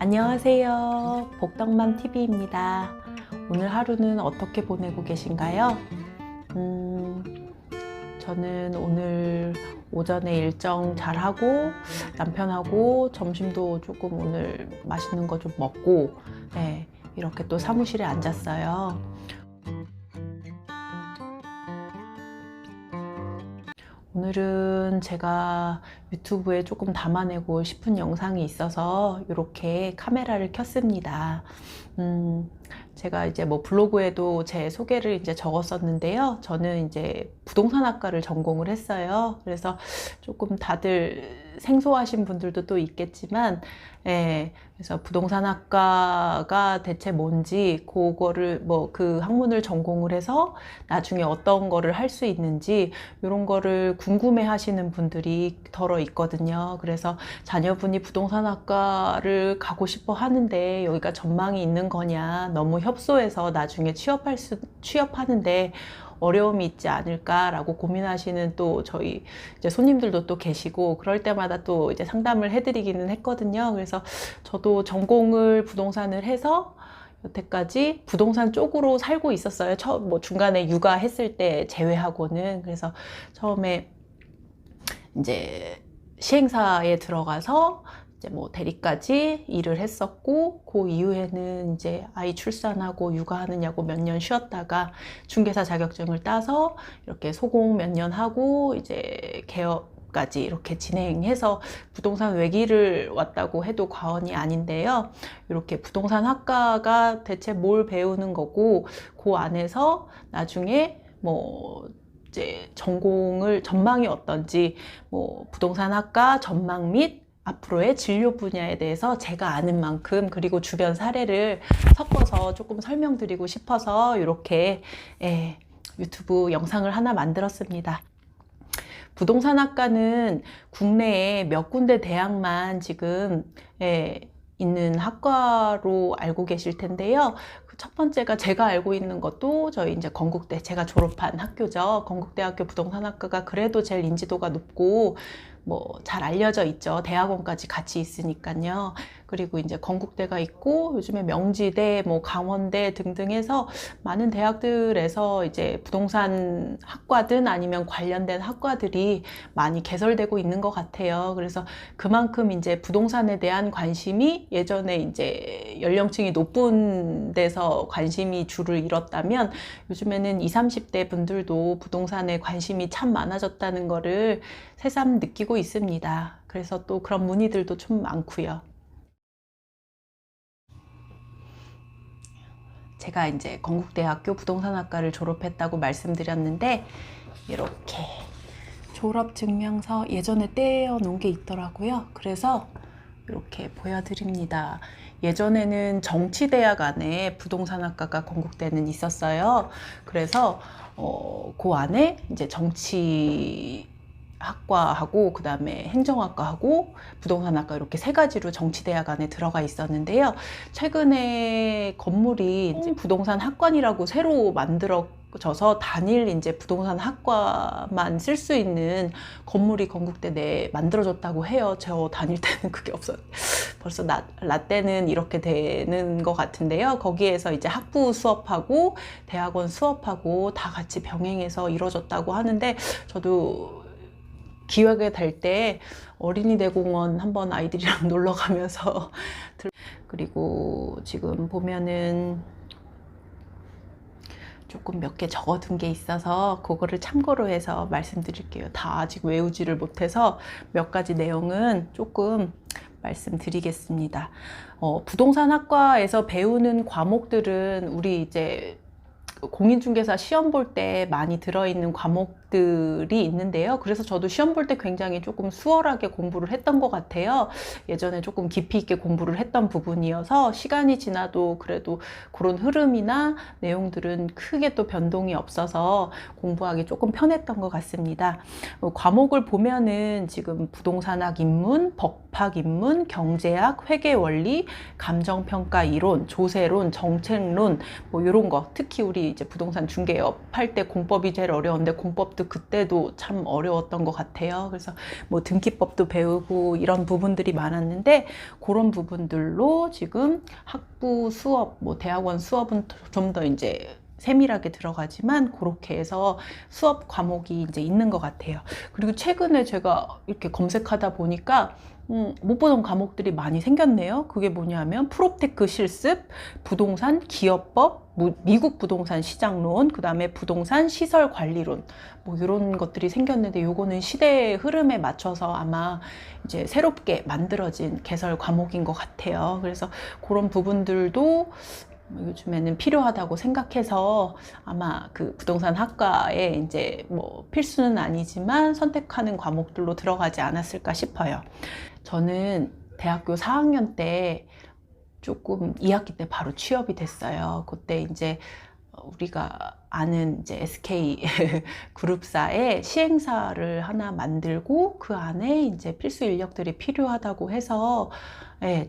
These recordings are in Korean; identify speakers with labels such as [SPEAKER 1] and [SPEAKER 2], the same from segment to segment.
[SPEAKER 1] 안녕하세요. 복덕맘TV입니다. 오늘 하루는 어떻게 보내고 계신가요? 저는 오늘 오전에 일정 잘 하고 남편하고 점심도 조금 오늘 맛있는 거 좀 먹고 이렇게 또 사무실에 앉았어요. 오늘은 제가 유튜브에 조금 담아내고 싶은 영상이 있어서 이렇게 카메라를 켰습니다. 제가 이제 뭐 블로그에도 제 소개를 이제 적었었는데요. 저는 이제 부동산학과를 전공을 했어요. 그래서 조금 다들 생소하신 분들도 또 있겠지만, 그래서 부동산학과가 대체 뭔지, 그거를 뭐 그 학문을 전공을 해서 나중에 어떤 거를 할 수 있는지, 이런 거를 궁금해 하시는 분들이 덜어 있거든요. 그래서 자녀분이 부동산학과를 가고 싶어 하는데 여기가 전망이 있는 거냐, 너무 협소해서 나중에 취업하는데 어려움이 있지 않을까라고 고민하시는 또 저희 이제 손님들도 또 계시고, 그럴 때마다 또 이제 상담을 해드리기는 했거든요. 그래서 저도 전공을 부동산을 해서 여태까지 부동산 쪽으로 살고 있었어요. 뭐 중간에 육아했을 때 제외하고는. 그래서 처음에 이제 시행사에 들어가서 이제 뭐 대리까지 일을 했었고, 그 이후에는 이제 아이 출산하고 육아하느냐고 몇 년 쉬었다가 중개사 자격증을 따서 이렇게 소공 몇 년 하고 이제 개업까지 이렇게 진행해서 부동산 외길을 왔다고 해도 과언이 아닌데요. 이렇게 부동산 학과가 대체 뭘 배우는 거고, 그 안에서 나중에 뭐 이제 전망이 어떤지, 뭐 부동산 학과 전망 및 앞으로의 진료 분야에 대해서 제가 아는 만큼, 그리고 주변 사례를 섞어서 조금 설명드리고 싶어서 이렇게 유튜브 영상을 하나 만들었습니다. 부동산학과는 국내에 몇 군데 대학만 지금 있는 학과로 알고 계실 텐데요. 첫 번째가 제가 알고 있는 것도 저희 이제 건국대, 제가 졸업한 학교죠. 건국대학교 부동산학과가 그래도 제일 인지도가 높고 뭐 잘 알려져 있죠. 대학원까지 같이 있으니까요. 그리고 이제 건국대가 있고, 요즘에 명지대, 뭐 강원대 등등 해서 많은 대학들에서 이제 부동산 학과든 아니면 관련된 학과들이 많이 개설되고 있는 것 같아요. 그래서 그만큼 이제 부동산에 대한 관심이, 예전에 이제 연령층이 높은 데서 관심이 줄을 잃었다면 요즘에는 20, 30대 분들도 부동산에 관심이 참 많아졌다는 거를 새삼 느끼고 있습니다. 그래서 또 그런 문의들도 좀 많고요. 제가 이제 건국대학교 부동산학과를 졸업했다고 말씀드렸는데, 이렇게 졸업증명서 예전에 떼어 놓은 게 있더라고요. 그래서 이렇게 보여드립니다. 예전에는 정치대학 안에 부동산학과가 건국대는 있었어요. 그래서 그 안에 이제 정치학과하고 그 다음에 행정학과하고 부동산학과, 이렇게 세 가지로 정치대학 안에 들어가 있었는데요. 최근에 건물이 이제 부동산 학관이라고 새로 만들어져서 단일 이제 부동산 학과만 쓸 수 있는 건물이 건국대 내에 만들어졌다고 해요. 저 다닐 때는 그게 없었어요. 벌써 라떼는 이렇게 되는 것 같은데요. 거기에서 이제 학부 수업하고 대학원 수업하고 다 같이 병행해서 이루어졌다고 하는데, 저도 기회가 될 때 어린이 대공원 한번 아이들이랑 놀러 가면서 그리고 지금 보면은 조금 몇 개 적어둔 게 있어서 그거를 참고로 해서 말씀드릴게요. 다 아직 외우지를 못해서 몇 가지 내용은 조금 말씀드리겠습니다. 부동산학과에서 배우는 과목들은 우리 이제 공인중개사 시험 볼 때 많이 들어있는 과목들이 있는데요. 그래서 저도 시험 볼 때 굉장히 조금 수월하게 공부를 했던 것 같아요. 예전에 조금 깊이 있게 공부를 했던 부분이어서 시간이 지나도 그래도 그런 흐름이나 내용들은 크게 또 변동이 없어서 공부하기 조금 편했던 것 같습니다. 과목을 보면은 지금 부동산학 입문, 법학 입문, 경제학, 회계원리, 감정평가 이론, 조세론, 정책론, 뭐 이런 거, 특히 우리 이제 부동산 중개업 할 때 공법이 제일 어려운데 공법 등기법도 그때도 참 어려웠던 것 같아요. 그래서 뭐 등기법도 배우고 이런 부분들이 많았는데, 그런 부분들로 지금 학부 수업, 뭐 대학원 수업은 좀 더 이제 세밀하게 들어가지만 그렇게 해서 수업 과목이 이제 있는 것 같아요. 그리고 최근에 제가 이렇게 검색하다 보니까 못 보던 과목들이 많이 생겼네요. 그게 뭐냐면 프롭테크 실습, 부동산 기업법, 미국 부동산 시장론, 그 다음에 부동산 시설 관리론, 뭐 이런 것들이 생겼는데, 요거는 시대의 흐름에 맞춰서 아마 이제 새롭게 만들어진 개설 과목인 것 같아요. 그래서 그런 부분들도 요즘에는 필요하다고 생각해서 아마 그 부동산 학과에 이제 뭐 필수는 아니지만 선택하는 과목들로 들어가지 않았을까 싶어요. 저는 대학교 4학년 때 조금 2학기 때 바로 취업이 됐어요. 그때 이제 우리가 아는 이제 SK 그룹사의 시행사를 하나 만들고 그 안에 이제 필수 인력들이 필요하다고 해서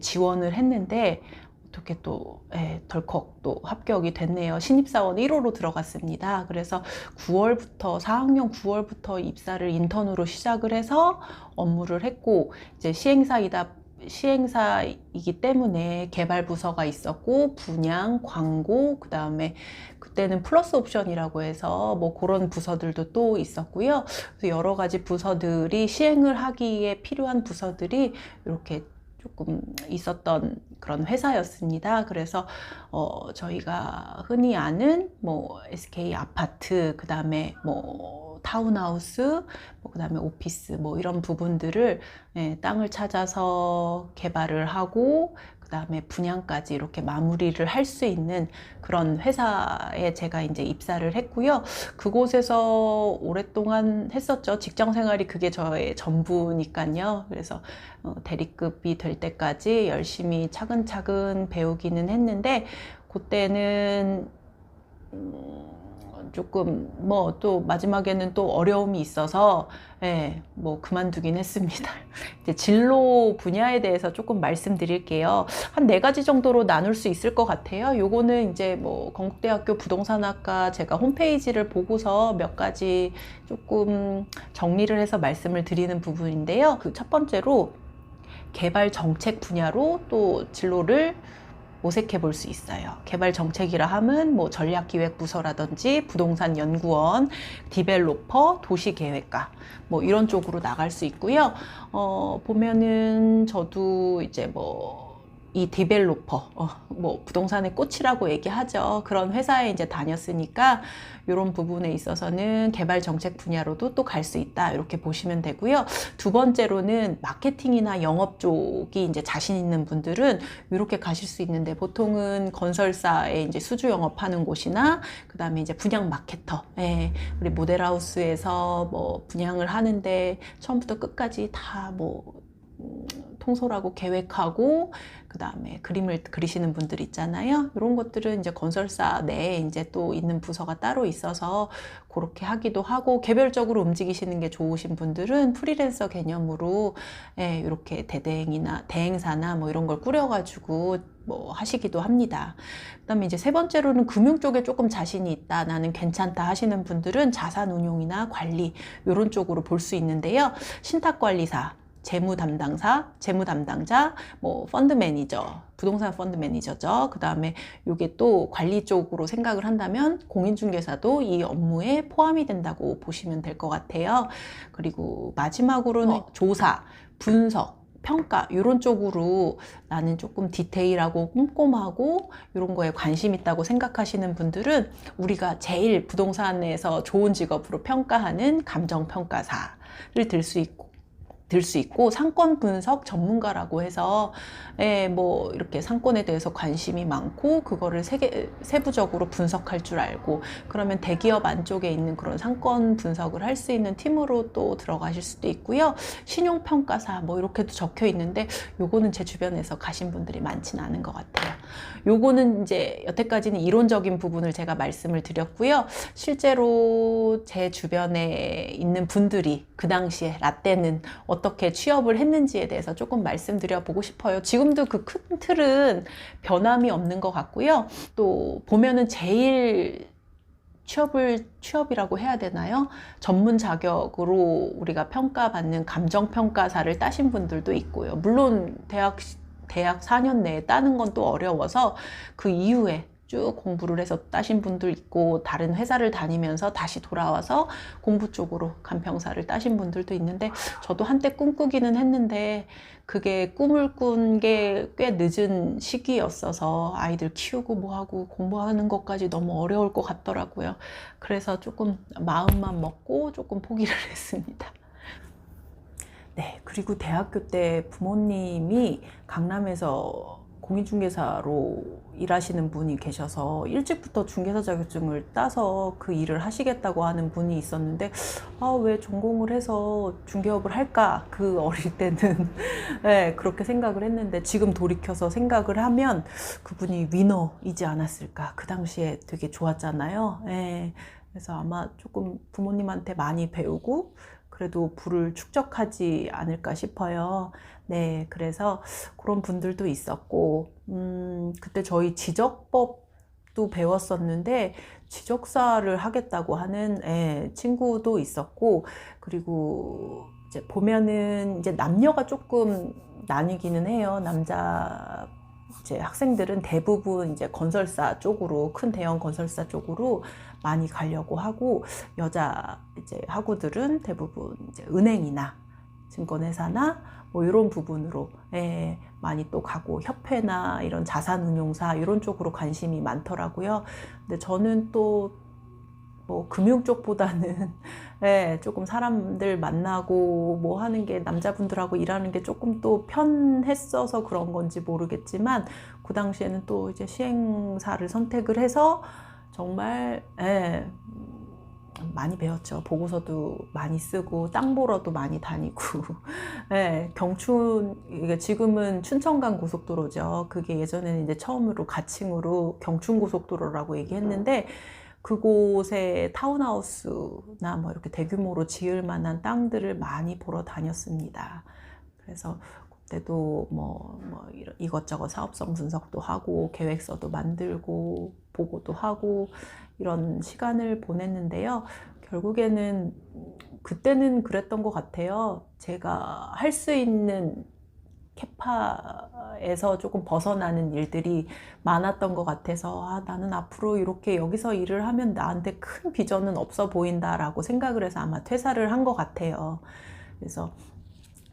[SPEAKER 1] 지원을 했는데, 어떻게 또 덜컥 또 합격이 됐네요. 신입사원 1호로 들어갔습니다. 그래서 9월부터 4학년 9월부터 입사를 인턴으로 시작을 해서 업무를 했고, 이제 시행사이기 때문에 개발 부서가 있었고, 분양, 광고, 그 다음에 그때는 플러스 옵션이라고 해서 뭐 그런 부서들도 또 있었고요. 그래서 여러 가지 부서들이 시행을 하기에 필요한 부서들이 이렇게 조금 있었던 그런 회사였습니다. 그래서 저희가 흔히 아는 뭐 SK 아파트, 그 다음에 뭐 타운하우스, 뭐 그다음에 오피스, 뭐 이런 부분들을 땅을 찾아서 개발을 하고 그다음에 분양까지 이렇게 마무리를 할 수 있는 그런 회사에 제가 이제 입사를 했고요. 그곳에서 오랫동안 했었죠. 직장 생활이 그게 저의 전부니까요. 그래서 대리급이 될 때까지 열심히 차근차근 배우기는 했는데, 그때는 조금 뭐 또 마지막에는 또 어려움이 있어서 뭐 그만두긴 했습니다. 이제 진로 분야에 대해서 조금 말씀드릴게요. 한 4가지 정도로 나눌 수 있을 것 같아요. 요거는 이제 뭐 건국대학교 부동산학과 제가 홈페이지를 보고서 몇 가지 조금 정리를 해서 말씀을 드리는 부분인데요. 그 첫 번째로 개발 정책 분야로 또 진로를 모색해 볼 수 있어요. 개발 정책이라 하면 뭐 전략기획부서라든지 부동산 연구원, 디벨로퍼, 도시계획가 뭐 이런 쪽으로 나갈 수 있고요. 보면은 저도 이제 뭐 이 디벨로퍼, 뭐 부동산의 꽃이라고 얘기하죠. 그런 회사에 이제 다녔으니까 이런 부분에 있어서는 개발 정책 분야로도 또 갈 수 있다, 이렇게 보시면 되고요. 두 번째로는 마케팅이나 영업 쪽이 이제 자신 있는 분들은 이렇게 가실 수 있는데, 보통은 건설사에 이제 수주 영업하는 곳이나 그 다음에 이제 분양 마케터, 우리 모델하우스에서 뭐 분양을 하는데 처음부터 끝까지 다 뭐 통솔하고 계획하고 그 다음에 그림을 그리시는 분들 있잖아요. 이런 것들은 이제 건설사 내에 이제 또 있는 부서가 따로 있어서 그렇게 하기도 하고, 개별적으로 움직이시는 게 좋으신 분들은 프리랜서 개념으로 이렇게 대대행이나 대행사나 뭐 이런 걸 꾸려가지고 뭐 하시기도 합니다. 그다음에 이제 세 번째로는 금융 쪽에 조금 자신이 있다, 나는 괜찮다 하시는 분들은 자산 운용이나 관리 이런 쪽으로 볼 수 있는데요. 신탁관리사, 재무 담당자, 뭐 펀드 매니저, 부동산 펀드 매니저죠. 그 다음에 이게 또 관리 쪽으로 생각을 한다면 공인중개사도 이 업무에 포함이 된다고 보시면 될 것 같아요. 그리고 마지막으로는 조사, 분석, 평가 이런 쪽으로 나는 조금 디테일하고 꼼꼼하고 이런 거에 관심 있다고 생각하시는 분들은 우리가 제일 부동산에서 좋은 직업으로 평가하는 감정평가사를 들 수 있고, 상권 분석 전문가라고 해서 뭐 이렇게 상권에 대해서 관심이 많고 그거를 세부적으로 분석할 줄 알고, 그러면 대기업 안쪽에 있는 그런 상권 분석을 할 수 있는 팀으로 또 들어가실 수도 있고요. 신용평가사 뭐 이렇게도 적혀 있는데 요거는 제 주변에서 가신 분들이 많지는 않은 것 같아요. 요거는 이제 여태까지는 이론적인 부분을 제가 말씀을 드렸고요. 실제로 제 주변에 있는 분들이 그 당시에 라떼는 어떻게 취업을 했는지에 대해서 조금 말씀드려 보고 싶어요. 지금도 그 큰 틀은 변함이 없는 것 같고요. 또 보면은 제일 취업이라고 해야 되나요? 전문 자격으로 우리가 평가받는 감정평가사를 따신 분들도 있고요. 물론 대학 4년 내에 따는 건 또 어려워서 그 이후에 쭉 공부를 해서 따신 분들 있고, 다른 회사를 다니면서 다시 돌아와서 공부 쪽으로 간평사를 따신 분들도 있는데, 저도 한때 꿈꾸기는 했는데 그게 꿈을 꾼 게 꽤 늦은 시기였어서 아이들 키우고 뭐하고 공부하는 것까지 너무 어려울 것 같더라고요. 그래서 조금 마음만 먹고 조금 포기를 했습니다. 네, 그리고 대학교 때 부모님이 강남에서 공인중개사로 일하시는 분이 계셔서 일찍부터 중개사 자격증을 따서 그 일을 하시겠다고 하는 분이 있었는데, 왜 전공을 해서 중개업을 할까? 그 어릴 때는 네, 그렇게 생각을 했는데, 지금 돌이켜서 생각을 하면 그분이 위너이지 않았을까. 그 당시에 되게 좋았잖아요. 네, 그래서 아마 조금 부모님한테 많이 배우고 그래도 부를 축적하지 않을까 싶어요. 네, 그래서 그런 분들도 있었고, 그때 저희 지적법도 배웠었는데, 지적사를 하겠다고 하는 친구도 있었고, 그리고 이제 보면은 이제 남녀가 조금 나뉘기는 해요. 남자 이제 학생들은 대부분 이제 건설사 쪽으로, 큰 대형 건설사 쪽으로 많이 가려고 하고, 여자 이제 학우들은 대부분 이제 은행이나 증권회사나 뭐 이런 부분으로 많이 또 가고, 협회나 이런 자산운용사 이런 쪽으로 관심이 많더라고요. 근데 저는 또 뭐 금융 쪽보다는 조금 사람들 만나고 뭐 하는 게, 남자분들하고 일하는 게 조금 또 편했어서 그런 건지 모르겠지만, 그 당시에는 또 이제 시행사를 선택을 해서 정말 많이 배웠죠. 보고서도 많이 쓰고 땅 보러도 많이 다니고 경춘, 이게 지금은 춘천간 고속도로죠. 그게 예전에는 이제 처음으로 가칭으로 경춘고속도로라고 얘기했는데, 그곳에 타운하우스나 뭐 이렇게 대규모로 지을 만한 땅들을 많이 보러 다녔습니다. 그래서 그때도 뭐 이것저것 사업성 분석도 하고, 계획서도 만들고, 보고도 하고, 이런 시간을 보냈는데요. 결국에는 그때는 그랬던 것 같아요. 제가 할 수 있는 캐파에서 조금 벗어나는 일들이 많았던 것 같아서, 나는 앞으로 이렇게 여기서 일을 하면 나한테 큰 비전은 없어 보인다라고 생각을 해서 아마 퇴사를 한 것 같아요. 그래서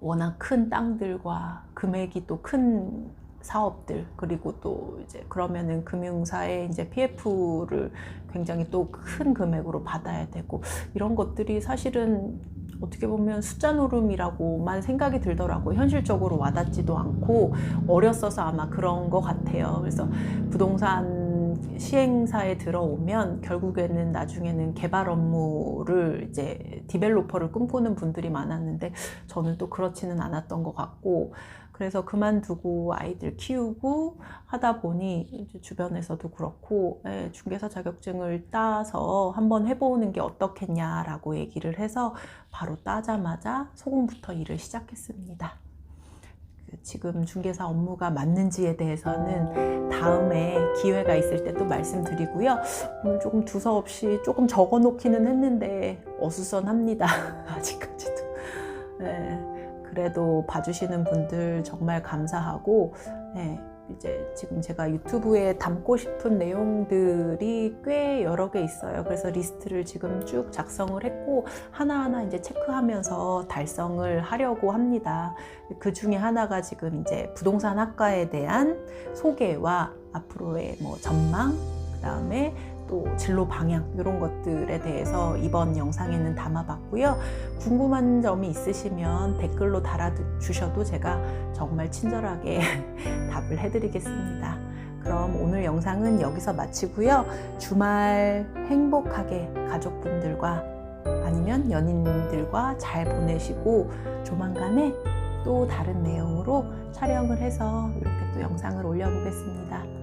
[SPEAKER 1] 워낙 큰 땅들과 금액이 또 큰 사업들, 그리고 또 이제 그러면은 금융사에 이제 PF를 굉장히 또 큰 금액으로 받아야 되고, 이런 것들이 사실은 어떻게 보면 숫자 노름이라고만 생각이 들더라고요. 현실적으로 와닿지도 않고, 어렸어서 아마 그런 것 같아요. 그래서 부동산 시행사에 들어오면 결국에는 나중에는 개발 업무를 이제 디벨로퍼를 꿈꾸는 분들이 많았는데, 저는 또 그렇지는 않았던 것 같고, 그래서 그만두고 아이들 키우고 하다 보니 이제 주변에서도 그렇고, 중개사 자격증을 따서 한번 해보는 게 어떻겠냐라고 얘기를 해서 바로 따자마자 소금부터 일을 시작했습니다. 지금 중개사 업무가 맞는지에 대해서는 다음에 기회가 있을 때 또 말씀드리고요. 오늘 조금 두서없이 조금 적어 놓기는 했는데 어수선합니다. 아직까지도. 그래도 봐주시는 분들 정말 감사하고, 이제 지금 제가 유튜브에 담고 싶은 내용들이 꽤 여러 개 있어요. 그래서 리스트를 지금 쭉 작성을 했고, 하나하나 이제 체크하면서 달성을 하려고 합니다. 그 중에 하나가 지금 이제 부동산 학과에 대한 소개와 앞으로의 뭐 전망, 그 다음에 또 진로 방향, 이런 것들에 대해서 이번 영상에는 담아봤고요. 궁금한 점이 있으시면 댓글로 달아주셔도 제가 정말 친절하게 답을 해드리겠습니다. 그럼 오늘 영상은 여기서 마치고요. 주말 행복하게 가족분들과 아니면 연인들과 잘 보내시고, 조만간에 또 다른 내용으로 촬영을 해서 이렇게 또 영상을 올려보겠습니다.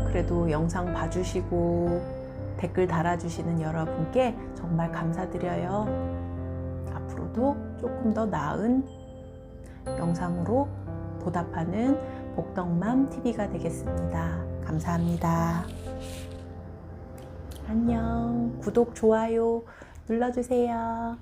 [SPEAKER 1] 그래도 영상 봐주시고 댓글 달아주시는 여러분께 정말 감사드려요. 앞으로도 조금 더 나은 영상으로 보답하는 복덕맘TV가 되겠습니다. 감사합니다. 안녕. 구독, 좋아요 눌러주세요.